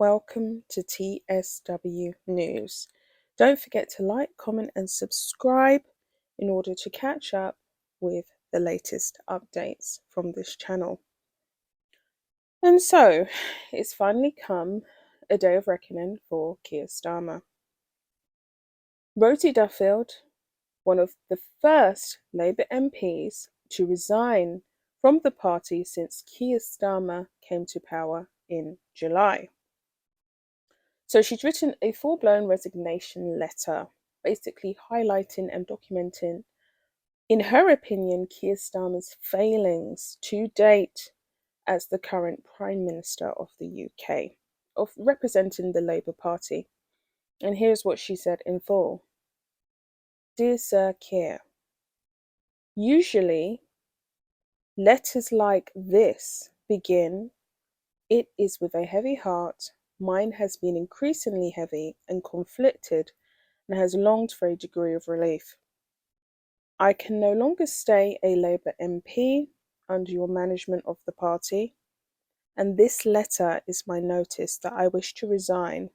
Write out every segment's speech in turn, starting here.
welcome to TSW News. Don't forget to like, comment, and subscribe in order to catch up with the latest updates from this channel. And so, it's finally come a day of reckoning for Keir Starmer. Rosie Duffield, one of the first Labour MPs to resign from the party since Keir Starmer came to power in July. So she's written a full-blown resignation letter, basically highlighting and documenting, in her opinion, Keir Starmer's failings to date as the current Prime Minister of the UK, of representing the Labour Party. And here's what she said in full. Dear Sir Keir, usually letters like this begin, "It is with a heavy heart. Mine has been increasingly heavy and conflicted and has longed for a degree of relief. I can no longer stay a Labour MP under your management of the party, and this letter is my notice that I wish to resign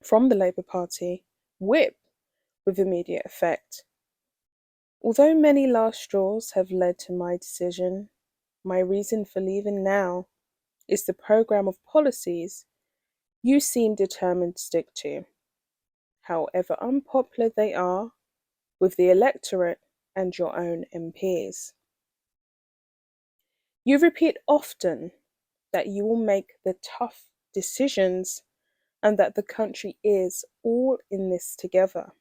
from the Labour Party whip with immediate effect. Although many last straws have led to my decision, my reason for leaving now is the programme of policies you seem determined to stick to, however unpopular they are with the electorate and your own MPs. You repeat often that you will make the tough decisions and that the country is all in this together.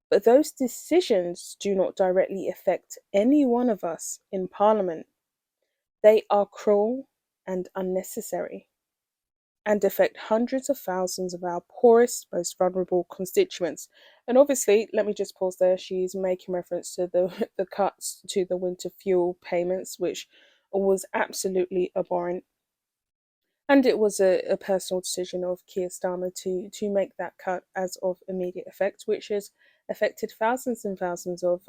But those decisions do not directly affect any one of us in Parliament. They are cruel and unnecessary, and affect hundreds of thousands of our poorest, most vulnerable constituents." And obviously, let me just pause there. She's making reference to the cuts to the winter fuel payments, which was absolutely abhorrent. And it was a personal decision of Keir Starmer to make that cut as of immediate effect, which has affected thousands and thousands of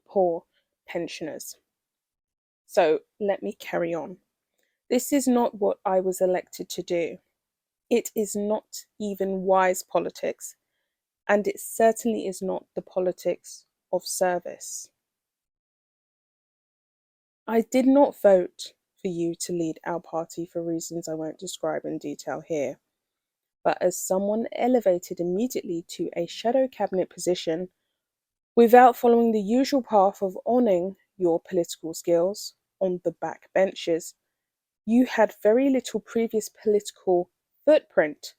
poor pensioners. So let me carry on. This is not what I was elected to do. It is not even wise politics, and it certainly is not the politics of service. I did not vote for you to lead our party for reasons I won't describe in detail here, but as someone elevated immediately to a shadow cabinet position without following the usual path of honing your political skills on the back benches. You had very little previous political footprint.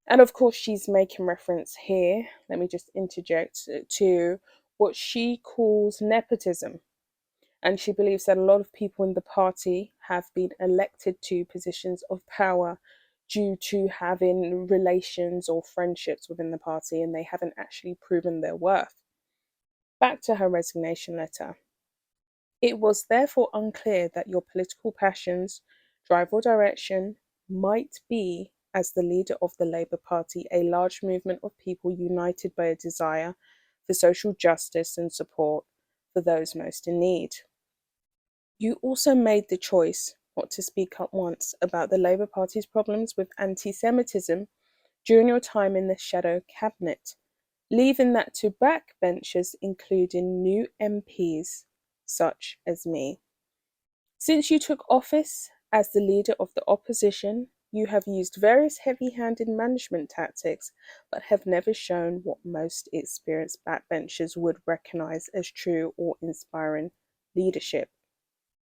And of course, she's making reference here, let me just interject, to what she calls nepotism. And she believes that a lot of people in the party have been elected to positions of power due to having relations or friendships within the party, and they haven't actually proven their worth. Back to her resignation letter. It was therefore unclear that your political passions, drive or direction might be, as the leader of the Labour Party, a large movement of people united by a desire for social justice and support for those most in need. You also made the choice not to speak up once about the Labour Party's problems with anti-Semitism during your time in the shadow cabinet, leaving that to backbenchers, including new MPs such as me. Since you took office as the leader of the opposition, you have used various heavy-handed management tactics, but have never shown what most experienced backbenchers would recognise as true or inspiring leadership.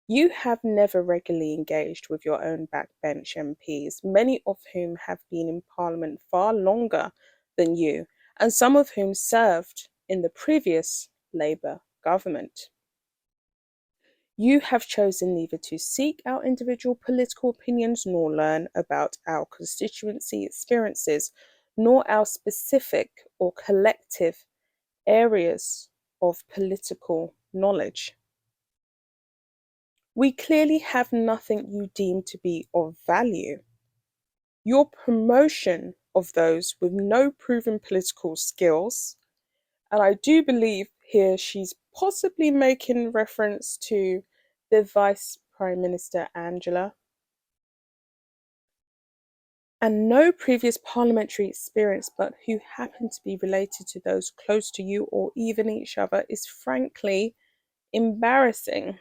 You have never regularly engaged with your own backbench MPs, many of whom have been in Parliament far longer than you, and some of whom served in the previous Labour government. You have chosen neither to seek our individual political opinions nor learn about our constituency experiences, nor our specific or collective areas of political knowledge. We clearly have nothing you deem to be of value. Your promotion of those with no proven political skills, and I do believe here she's possibly making reference to the Vice Prime Minister Angela, and no previous parliamentary experience, but who happen to be related to those close to you or even each other, is frankly embarrassing.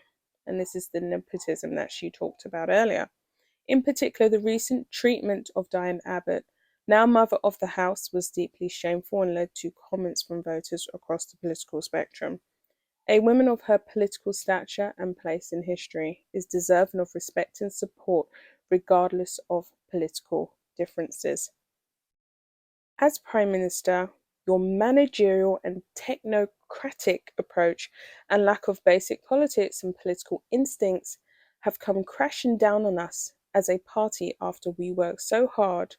And this is the nepotism that she talked about earlier. In particular, the recent treatment of Diane Abbott, now Mother of the House, was deeply shameful and led to comments from voters across the political spectrum. A woman of her political stature and place in history is deserving of respect and support regardless of political differences. As Prime Minister, your managerial and technocratic approach and lack of basic politics and political instincts have come crashing down on us as a party after we worked so hard,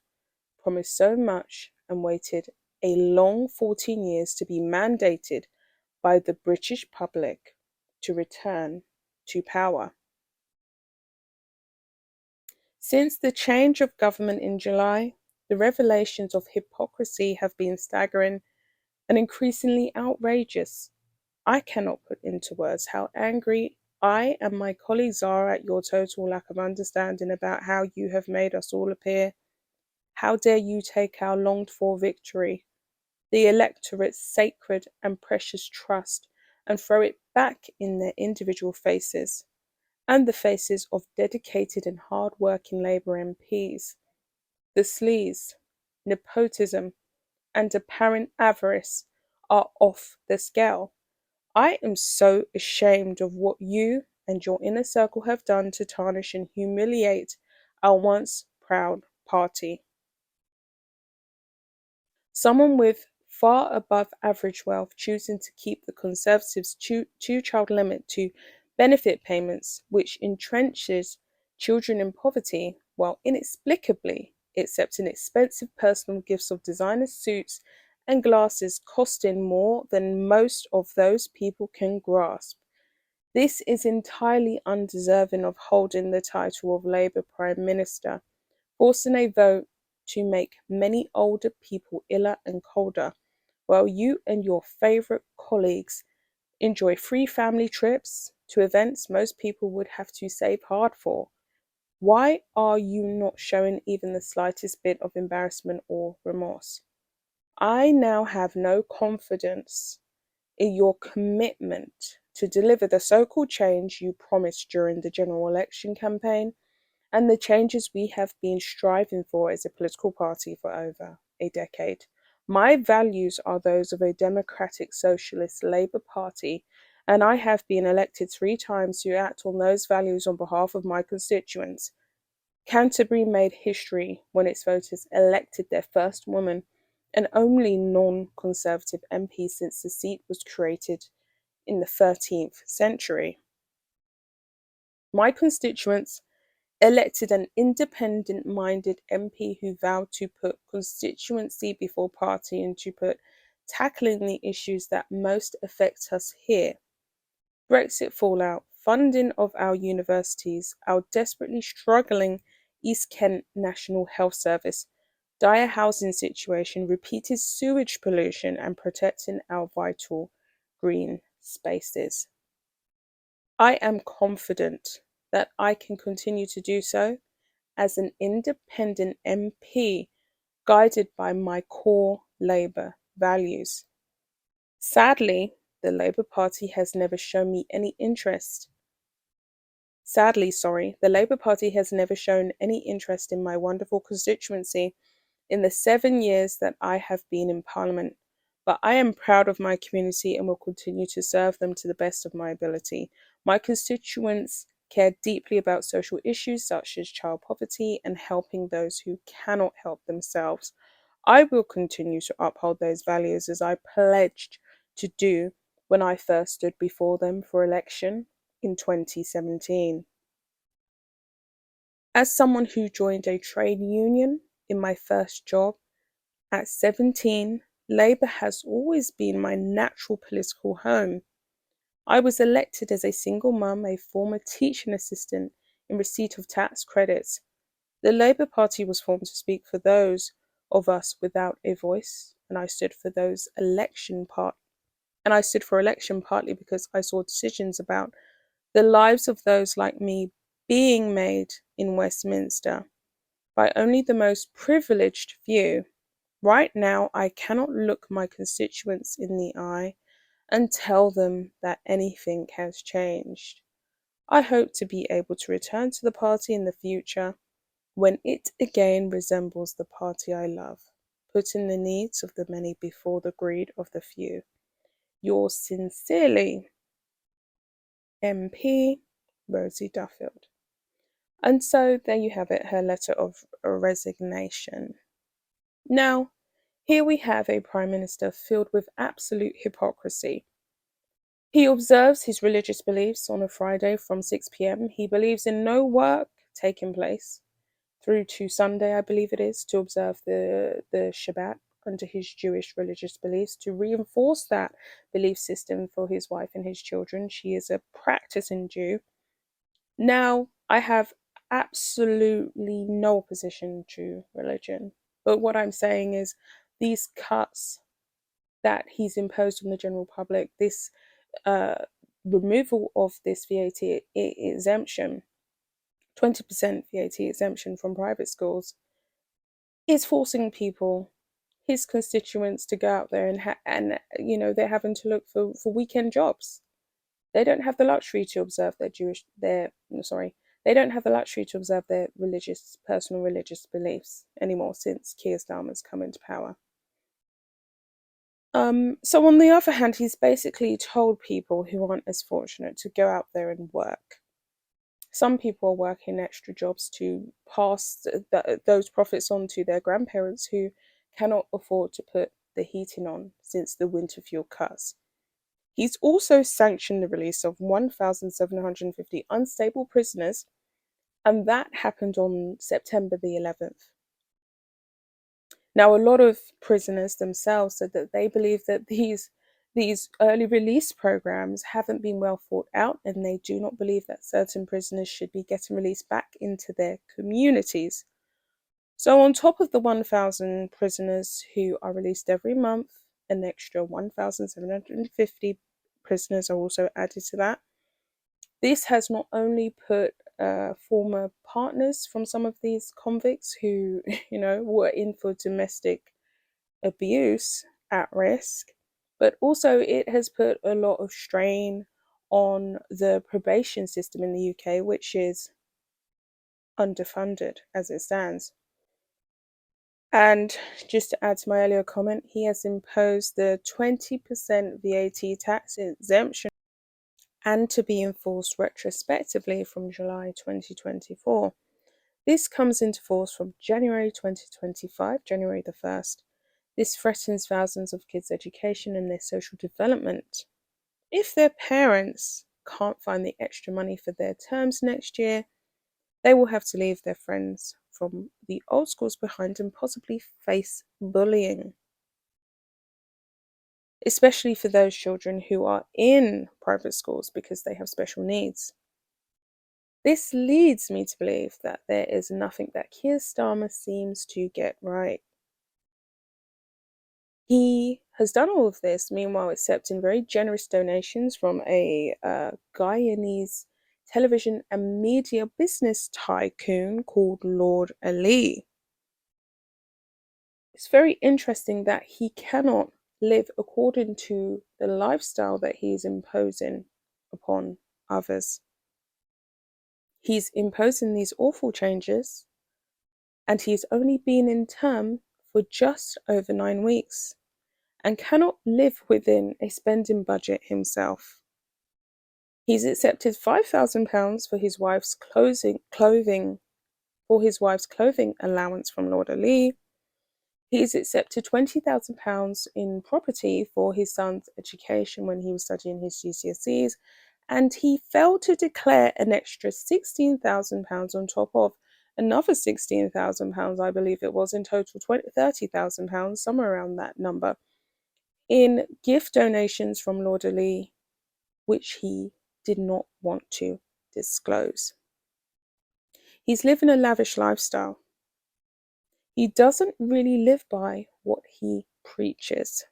promised so much, and waited a long 14 years to be mandated by the British public to return to power. Since the change of government in July, the revelations of hypocrisy have been staggering and increasingly outrageous. I cannot put into words how angry I and my colleagues are at your total lack of understanding about how you have made us all appear. How dare you take our longed for victory, the electorate's sacred and precious trust, and throw it back in their individual faces and the faces of dedicated and hard-working Labour MPs. The sleaze, nepotism, and apparent avarice are off the scale. I am so ashamed of what you and your inner circle have done to tarnish and humiliate our once proud party. Someone with far above average wealth choosing to keep the Conservatives' two-child limit to benefit payments, which entrenches children in poverty, while inexplicably accepting expensive personal gifts of designer suits and glasses costing more than most of those people can grasp. This is entirely undeserving of holding the title of Labour Prime Minister, forcing a vote to make many older people iller and colder, while you and your favourite colleagues enjoy free family trips to events most people would have to save hard for. Why are you not showing even the slightest bit of embarrassment or remorse? I now have no confidence in your commitment to deliver the so-called change you promised during the general election campaign and the changes we have been striving for as a political party for over a decade. My values are those of a democratic socialist Labour Party, and I have been elected 3 times to act on those values on behalf of my constituents. Canterbury made history when its voters elected their first woman and only non-Conservative MP since the seat was created in the 13th century. My constituents elected an independent-minded MP who vowed to put constituency before party and to put tackling the issues that most affect us here. Brexit fallout, funding of our universities, our desperately struggling East Kent National Health Service, dire housing situation, repeated sewage pollution, and protecting our vital green spaces. I am confident that I can continue to do so as an independent MP guided by my core Labour values. Sadly, the Labour Party has never shown me any interest. The Labour Party has never shown any interest in my wonderful constituency in the 7 years that I have been in Parliament. But I am proud of my community and will continue to serve them to the best of my ability. My constituents care deeply about social issues such as child poverty and helping those who cannot help themselves. I will continue to uphold those values as I pledged to do when I first stood before them for election in 2017. As someone who joined a trade union in my first job at 17, Labour has always been my natural political home. I was elected as a single mum, a former teaching assistant in receipt of tax credits. The Labour Party was formed to speak for those of us without a voice, and I stood for election partly because I saw decisions about the lives of those like me being made in Westminster. by only the most privileged few. Right now, I cannot look my constituents in the eye and tell them that anything has changed. I hope to be able to return to the party in the future when it again resembles the party I love, putting the needs of the many before the greed of the few. Yours sincerely, MP Rosie Duffield. And so there you have it, her letter of resignation. Now, here we have a Prime Minister filled with absolute hypocrisy. He observes his religious beliefs on a Friday from 6 p.m. He believes in no work taking place through to Sunday, I believe it is, to observe the Shabbat under his Jewish religious beliefs, to reinforce that belief system for his wife and his children. She is a practicing Jew. Now, I have absolutely no opposition to religion, but what I'm saying is these cuts that he's imposed on the general public, this removal of this VAT exemption, 20% VAT exemption from private schools, is forcing people, his constituents, to go out there and they're having to look for weekend jobs. They don't have the luxury to observe they don't have the luxury to observe their personal religious beliefs anymore since Keir Starmer's come into power. So on the other hand, he's basically told people who aren't as fortunate to go out there and work. Some people are working extra jobs to pass those profits on to their grandparents who cannot afford to put the heating on since the winter fuel cuts. He's also sanctioned the release of 1,750 unstable prisoners, and that happened on September the 11th. Now, a lot of prisoners themselves said that they believe that these early release programs haven't been well thought out, and they do not believe that certain prisoners should be getting released back into their communities. So on top of the 1,000 prisoners who are released every month, an extra 1,750 prisoners are also added to that. This has not only put former partners from some of these convicts who, were in for domestic abuse at risk, but also it has put a lot of strain on the probation system in the UK, which is underfunded as it stands. And just to add to my earlier comment, he has imposed the 20% VAT tax exemption and to be enforced retrospectively from July 2024. This comes into force from January 2025, January the 1st. This threatens thousands of kids' education and their social development. If their parents can't find the extra money for their terms next year, they will have to leave their friends from the old schools behind and possibly face bullying, especially for those children who are in private schools because they have special needs. This leads me to believe that there is nothing that Keir Starmer seems to get right. He has done all of this, meanwhile accepting very generous donations from a Guyanese television and media business tycoon called Lord Ali. It's very interesting that he cannot live according to the lifestyle that he is imposing upon others. He's imposing these awful changes, and he's only been in term for just over 9 weeks and cannot live within a spending budget himself. He's accepted £5,000 for his wife's clothing allowance from Lord Ali. He's accepted £20,000 in property for his son's education when he was studying his GCSEs, and he failed to declare an extra £16,000 on top of another £16,000, I believe it was, in total £30,000, somewhere around that number, in gift donations from Lord Ali, which he did not want to disclose. He's living a lavish lifestyle. He doesn't really live by what he preaches.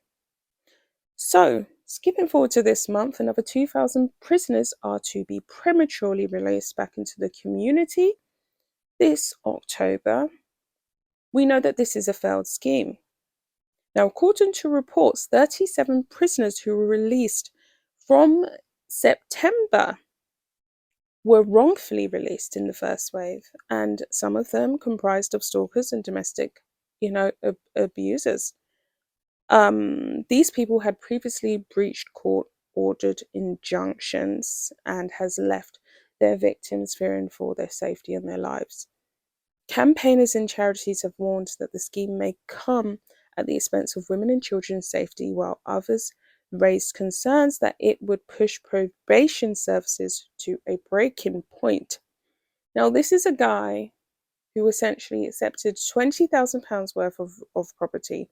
So, skipping forward to this month, another 2,000 prisoners are to be prematurely released back into the community this October. we know that this is a failed scheme. Now, according to reports, 37 prisoners who were released from September were wrongfully released in the first wave, and some of them comprised of stalkers and domestic, abusers. These people had previously breached court-ordered injunctions and has left their victims fearing for their safety and their lives. Campaigners and charities have warned that the scheme may come at the expense of women and children's safety, while others raised concerns that it would push probation services to a breaking point. Now, this is a guy who essentially accepted £20,000 worth of property.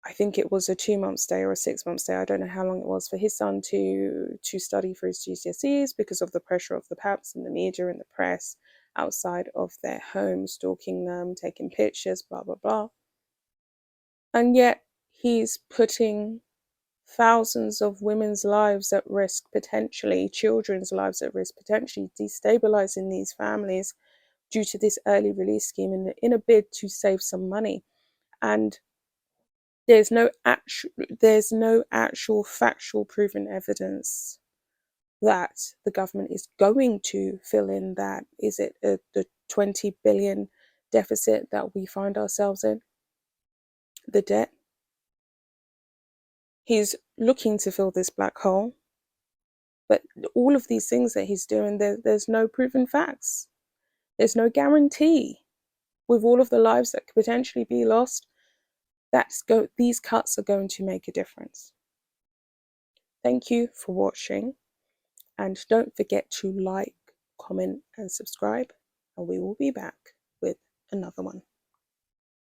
I think it was a 2-month stay or a 6-month stay. I don't know how long it was, for his son to study for his GCSEs because of the pressure of the paps and the media and the press outside of their home, stalking them, taking pictures, blah, blah, blah. And yet he's putting thousands of women's lives at risk, potentially children's lives at risk, potentially destabilizing these families due to this early release scheme in a bid to save some money. And there's no actual factual proven evidence that the government is going to fill in that. Is it the 20 billion deficit that we find ourselves in? The debt? He's looking to fill this black hole, but all of these things that he's doing, there's no proven facts. There's no guarantee. With all of the lives that could potentially be lost, these cuts are going to make a difference. Thank you for watching, and don't forget to like, comment, and subscribe, and we will be back with another one.